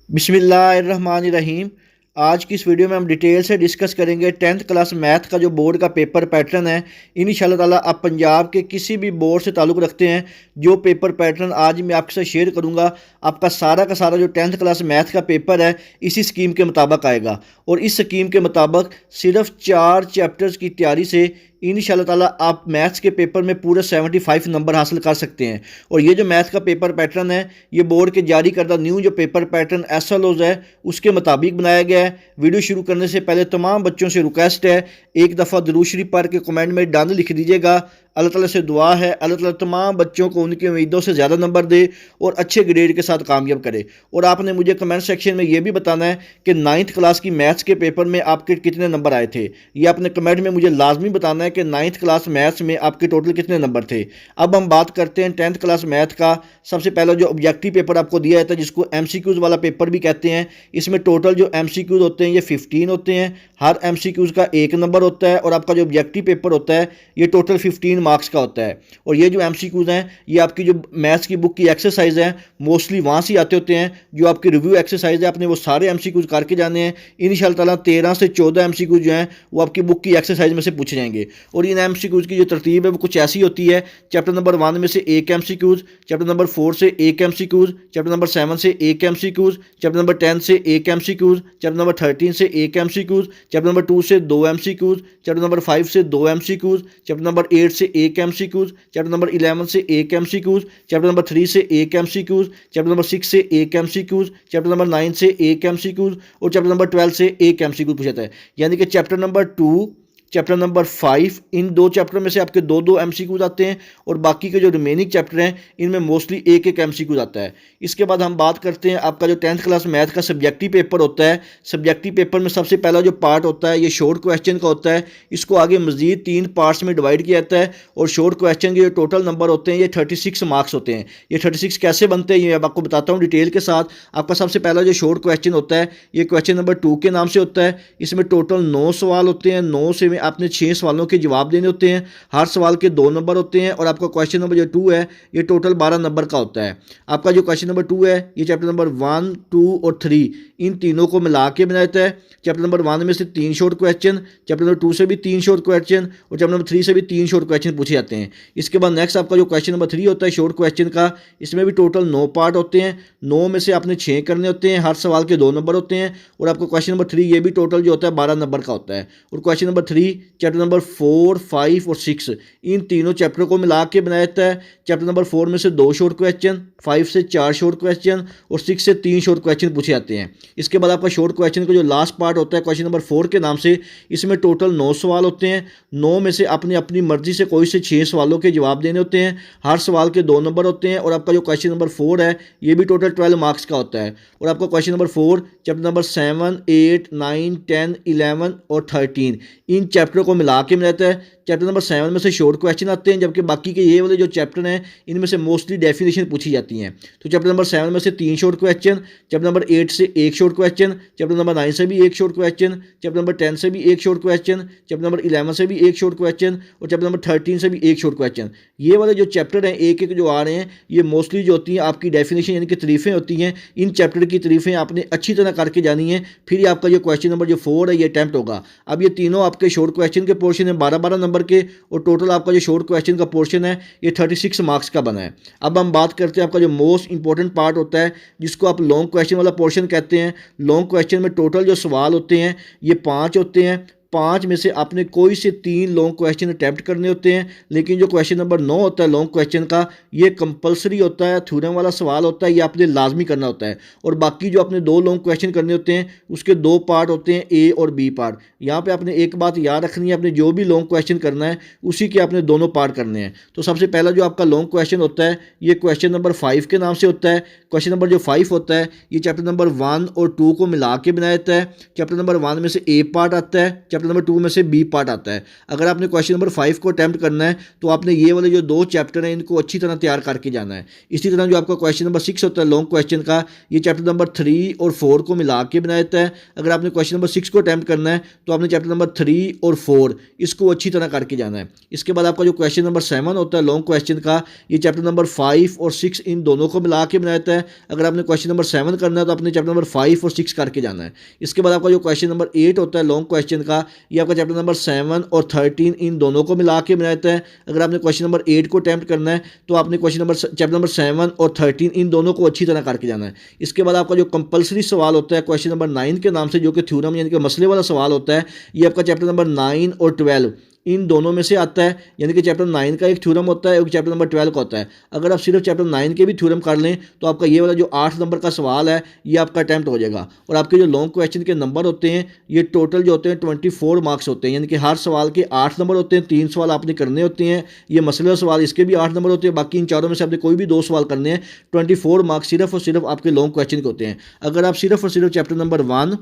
बिस्मिल्लाहिर्रहमानिर्रहीम। आज की इस वीडियो में हम डिटेल से डिस्कस करेंगे 10th क्लास मैथ का जो बोर्ड का पेपर पैटर्न है। इंशाल्लाह ताला आप पंजाब के किसी भी बोर्ड से ताल्लुक़ रखते हैं, जो पेपर पैटर्न आज मैं आपके साथ शेयर करूंगा, आपका सारा का सारा जो 10th क्लास मैथ का पेपर है इसी स्कीम के मुताबिक आएगा। और इस स्कीम के मुताबिक सिर्फ 4 चैप्टर्स की तैयारी से इंशाल्लाह ताला आप मैथ्स के पेपर में पूरे 75 नंबर हासिल कर सकते हैं। और ये जो मैथ का पेपर पैटर्न है, ये बोर्ड के जारी करदा न्यू जो पेपर पैटर्न SLOs है उसके मुताबिक बनाया गया है। वीडियो शुरू करने से पहले तमाम बच्चों से रिक्वेस्ट है, एक दफ़ा दुरूद शरीफ पढ़ के कमेंट में डन लिख दीजिएगा। अल्लाह ताला से दुआ है अल्लाह ताला तमाम बच्चों को उनकी उम्मीदों से ज़्यादा नंबर दे और अच्छे ग्रेड के साथ कामयाब करे। और आपने मुझे कमेंट सेक्शन में ये भी बताना है कि 9th क्लास की मैथ्स के पेपर में आपके कितने नंबर आए थे। ये आपने कमेंट में मुझे लाजमी बताना है कि 9th क्लास मैथ्स में आपके टोटल कितने नंबर थे। अब हम बात करते हैं 10th क्लास मैथ का। सबसे पहला जो ऑब्जेक्टिव पेपर आपको दिया जाता है, जिसको MCQs वाला पेपर भी कहते हैं, इसमें टोटल जो MCQs होते हैं ये 15 होते हैं। हर MCQs का 1 नंबर होता है और आपका जो ऑब्जेक्टिव पेपर होता है ये टोटल 15 मार्क्स का होता है। और ये जो MCQs हैं ये आपकी जो मैथ्स की बुक की एक्सरसाइज है मोस्टली वहाँ से आते होते हैं। जो आपकी रिव्यू एक्सरसाइज है आपने वो सारे MCQs करके जाने हैं। इंशाल्लाह ताला 13 से 14 MCQs जो हैं वो आपकी बुक की एक्सरसाइज में से पूछे जाएंगे। और इन MCQs की जो तरतीब है वो कुछ ऐसी होती है, चैप्टर नंबर 1 में से 1 MCQs, चैप्टर नंबर 4 से 1 MCQs, चैप्टर नंबर 7 से 1 MCQs, चैप्टर नंबर 10 से 1 MCQs, चैप्टर नंबर 13 से 1 MCQs, चैप्टर नंबर 2 से 2 MCQs, चैप्टर नंबर 5 से 2 MCQs, चैप्टर नंबर 8 से 1 MCQs, चैप्टर नंबर 11 से 1 MCQs, चैप्टर नंबर 3 से 1 MCQs, चैप्टर नंबर 6 से 1 MCQs, चैप्टर नंबर 9 से 1 MCQs और चैप्टर नंबर 12 से 1 MCQ पूछा जाता है। यानी कि चैप्टर नंबर 2, चैप्टर नंबर 5, इन 2 चैप्टर में से आपके 2-2 MCQs आते हैं और बाकी के जो रिमेनिंग चैप्टर हैं इनमें मोस्टली 1-1 MCQs आता है। इसके बाद हम बात करते हैं आपका जो 10th क्लास मैथ का सब्जेक्टिव पेपर होता है। सब्जेक्टिव पेपर में सबसे पहला जो पार्ट होता है ये शॉर्ट क्वेश्चन का होता है। इसको आगे मजीद 3 पार्ट्स में डिवाइड किया जाता है और शॉर्ट क्वेश्चन के जो टोटल नंबर होते हैं ये 36 मार्क्स होते हैं। ये 36 कैसे बनते हैं ये अब आपको बताता हूँ डिटेल के साथ। आपका सबसे पहला जो शॉर्ट क्वेश्चन होता है ये क्वेश्चन नंबर 2 के नाम से होता है। इसमें टोटल 9 सवाल होते हैं। 9 से आपने 6 सवालों के जवाब देने होते हैं। हर सवाल के 2 नंबर होते हैं और आपका क्वेश्चन नंबर जो 2 है ये टोटल 12 नंबर का होता है। आपका जो क्वेश्चन नंबर 2 है ये चैप्टर नंबर 1, 2 और 3 इन तीनों को मिला के बनाया जाता है। चैप्टर नंबर 1 में से 3 शॉर्ट क्वेश्चन, चैप्टर नंबर 2 से भी 3 शॉर्ट क्वेश्चन और चैप्टर नंबर 3 से भी 3 शॉर्ट क्वेश्चन पूछे जाते हैं। इसके बाद नेक्स्ट आपका जो क्वेश्चन नंबर 3 होता है शॉर्ट क्वेश्चन का, इसमें भी टोटल 9 पार्ट होते हैं। 9 में से आपने 6 करने होते हैं। हर सवाल के 2 नंबर होते हैं और आपका क्वेश्चन नंबर 3 ये भी टोटल जो होता है 12 नंबर का होता है। और क्वेश्चन नंबर 3 चैप्टर नंबर 4, 5 और 6 इन तीनों चैप्टर को मिला के बनाया जाता है। चैप्टर नंबर 4 में से 2 शॉर्ट क्वेश्चन, 5 से 4 शॉर्ट क्वेश्चन और 6 से 3 शॉर्ट क्वेश्चन पूछे जाते हैं। इसके बाद आपका शॉर्ट क्वेश्चन का जो लास्ट पार्ट होता है क्वेश्चन नंबर 4 के नाम से, इसमें टोटल 9 सवाल होते हैं। 9 में से आपने अपनी मर्जी से कोई से 6 सवालों के जवाब देने होते हैं। हर सवाल के 2 नंबर होते हैं और आपका जो क्वेश्चन नंबर 4 है ये भी टोटल 12 मार्क्स का होता है। और आपका क्वेश्चन नंबर 4 चैप्टर नंबर 7, 8, 9, 10, 11 और 13 इन चैप्टरों को मिला के मिलाता है। चैप्टर नंबर 7 में से शॉर्ट क्वेश्चन आते हैं, जबकि बाकी के ये वाले जो चैप्टर हैं इनमें से मोस्टली डेफिनेशन पूछी जाती हैं। तो चैप्टर नंबर 7 में से 3 शॉर्ट क्वेश्चन, चैप्टर नंबर 8 से 1 शॉर्ट क्वेश्चन, चैप्टर नंबर 9 से भी 1 शॉर्ट क्वेश्चन, चैप्टर नंबर 10 से भी 1 शॉर्ट क्वेश्चन, चैप्टर नंबर 11 से भी 1 शॉर्ट क्वेश्चन और चैप्टर नंबर 13 से भी 1 शॉर्ट क्वेश्चन। ये वाले जो चैप्टर हैं एक एक जो आ रहे हैं ये मोस्टली जो होती हैं आपकी डेफिनेशन यानी कि तरीफ़ें होती हैं। इन चैप्टर की तरीफ़ें आपने अच्छी तरह करके जानी है, फिर आपका जो क्वेश्चन नंबर जो 4 है ये अटैम्प्ट होगा। अब ये तीनों आपके शॉर्ट क्वेश्चन के पोर्शन है 12-12 नंबर के और टोटल आपका जो शॉर्ट क्वेश्चन का पोर्शन है ये 36 मार्क्स का बना है। अब हम बात करते हैं आपका जो मोस्ट इंपॉर्टेंट पार्ट होता है जिसको आप लॉन्ग क्वेश्चन वाला पोर्शन कहते हैं। लॉन्ग क्वेश्चन में टोटल जो सवाल होते हैं ये 5 होते हैं। 5 में से आपने कोई से 3 लॉन्ग क्वेश्चन अटैम्प्ट करने होते हैं। लेकिन जो क्वेश्चन नंबर 9 होता है लॉन्ग क्वेश्चन का ये कंपलसरी होता है, थ्योरम वाला सवाल होता है, ये आपने लाजमी करना होता है। और बाकी जो आपने 2 लॉन्ग क्वेश्चन करने होते हैं उसके 2 पार्ट होते हैं, A और B पार्ट। यहाँ पे आपने एक बात याद रखनी है, आपने जो भी लॉन्ग क्वेश्चन करना है उसी के आपने दोनों पार्ट करने हैं। तो सबसे पहला जो आपका लॉन्ग क्वेश्चन होता है ये क्वेश्चन नंबर 5 के नाम से होता है। क्वेश्चन नंबर जो 5 होता है ये चैप्टर नंबर 1 और 2 को मिला के बनाया जाता है। चैप्टर नंबर 1 में से A पार्ट आता है, चैप्टर नंबर 2 में से बी पार्ट आता है। अगर आपने क्वेश्चन नंबर 5 को अटैम्प्ट करना है तो आपने ये वाले जो 2 चैप्टर हैं इनको अच्छी तरह तैयार करके जाना है। इसी तरह जो आपका क्वेश्चन नंबर 6 होता है लॉन्ग क्वेश्चन का, ये चैप्टर नंबर 3 और 4 को मिला के बनाया जाता है। अगर आपने क्वेश्चन नंबर 6 को अटैम्प्ट करना है तो आपने चैप्टर नंबर 3 और 4 इसको अच्छी तरह करके जाना है। इसके बाद आपका जो क्वेश्चन नंबर 7 होता है लॉन्ग क्वेश्चन का, ये चैप्टर नंबर 5 और 6 इन दोनों को मिला के बनाया जाता है। अगर आपने क्वेश्चन नंबर 7 करना है तो आपने चैप्टर नंबर 5 और 6 करके जाना है। इसके बाद आपका जो क्वेश्चन नंबर 8 होता है लॉन्ग क्वेश्चन का, ये आपका चैप्टर नंबर 7 और 13 इन दोनों को मिला के बनाया जाता है। अगर आपने क्वेश्चन नंबर 8 को अटैम्प्ट करना है तो आपने क्वेश्चन नंबर चैप्टर नंबर 7 और 13 इन दोनों को अच्छी तरह करके जाना है। इसके बाद आपका जो कंपलसरी सवाल होता है क्वेश्चन नंबर 9 के नाम से, जो कि थ्योरम यानी कि मसले वाला सवाल होता है, ये आपका चैप्टर नंबर 9 और 12 इन दोनों में से आता है। यानी कि चैप्टर 9 का एक थ्योरम होता है और चैप्टर नंबर 12 का होता है। अगर आप सिर्फ चैप्टर 9 के भी थ्योरम कर लें तो आपका ये वाला जो 8 नंबर का सवाल है ये आपका अटैम्प्ट हो जाएगा। और आपके जो लॉन्ग क्वेश्चन के नंबर होते हैं ये टोटल जो होते हैं 24 मार्क्स होते हैं। यानी कि हर सवाल के 8 नंबर होते हैं, 3 सवाल आपने करने होते हैं। ये मसले सवाल इसके भी 8 नंबर होते हैं, बाकी इन चारों में से आपने कोई भी 2 सवाल करने हैं। 24 मार्क्स सिर्फ और सिर्फ आपके लॉन्ग क्वेश्चन के होते हैं। अगर आप सिर्फ और सिर्फ चैप्टर नंबर 1,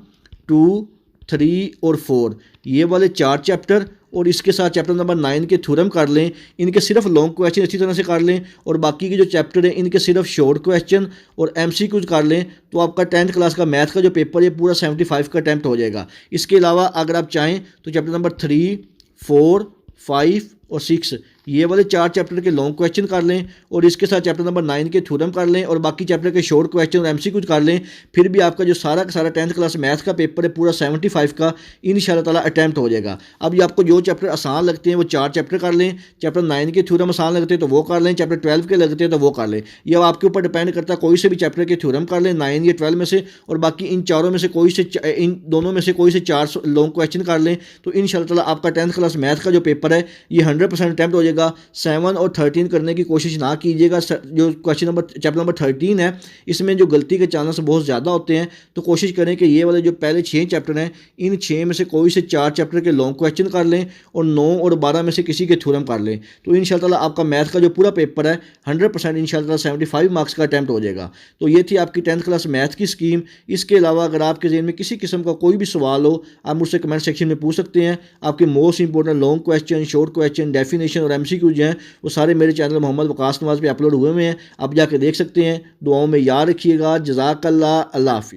2, 3 और 4 ये वाले 4 चैप्टर और इसके साथ चैप्टर नंबर 9 के थ्योरम कर लें, इनके सिर्फ लॉन्ग क्वेश्चन अच्छी तरह से कर लें और बाकी के जो चैप्टर हैं इनके सिर्फ शॉर्ट क्वेश्चन और एमसीक्यूज कर लें तो आपका 10th क्लास का मैथ का जो पेपर है पूरा 75 का अटैम्प्ट हो जाएगा। इसके अलावा अगर आप चाहें तो चैप्टर नंबर 3, 4, 5 और 6 ये वाले 4 चैप्टर के लॉन्ग क्वेश्चन कर लें और इसके साथ चैप्टर नंबर 9 के थ्योरम कर लें और बाकी चैप्टर के शॉर्ट क्वेश्चन और एमसीक्यूज कर लें। फिर भी आपका जो सारा का सारा 10th क्लास मैथ का पेपर है पूरा 75 का इंशाल्लाह ताला अटैम्प्ट हो जाएगा। अब ये आपको जो चैप्टर आसान लगते हैं वो 4 चैप्टर कर लें, चैप्टर 9 के थ्योरम आसान लगते हैं तो वो कर लें, चैप्टर 12 के लगते हैं तो वो कर लें। ये अब आपके ऊपर डिपेंड करता है, कोई से भी चैप्टर के थ्योरम कर लें 9 या 12 में से और बाकी इन चारों में से कोई से इन दोनों में से कोई से 4 लॉन्ग क्वेश्चन कर लें तो इंशाल्लाह ताला आपका 10th क्लास मैथ का जो पेपर है ये 100% अटैम्प्ट हो जाएगा। 7 और 13 करने की कोशिश ना कीजिएगा। जो क्वेश्चन नंबर चैप्टर नंबर 13 है इसमें जो गलती के चांसेस बहुत ज़्यादा होते हैं, तो कोशिश करें कि ये वाले जो पहले 6 चैप्टर हैं इन 6 में से कोई से 4 चैप्टर के लॉन्ग क्वेश्चन कर लें और 9 और 12 में से किसी के थ्योरम कर लें तो इंशाल्लाह ताला आपका मैथ का जो पूरा पेपर है 100% इंशाल्लाह ताला 75 मार्क्स का अटैम्प्ट हो जाएगा। तो ये थी आपकी 10th क्लास मैथ की स्कीम। इसके अलावा अगर आपके ज़हन में किसी किस्म का कोई भी सवाल हो आप मुझसे कमेंट सेक्शन में पूछ सकते हैं। आपके most important long question, short question, definition और एमसीक्यूज हैं वो सारे मेरे चैनल मोहम्मद वकास नवाज पे अपलोड हुए हैं, आप जाके देख सकते हैं। दुआओं में याद रखिएगा। जज़ाकल्लाह, अल्लाह हाफ़िज़।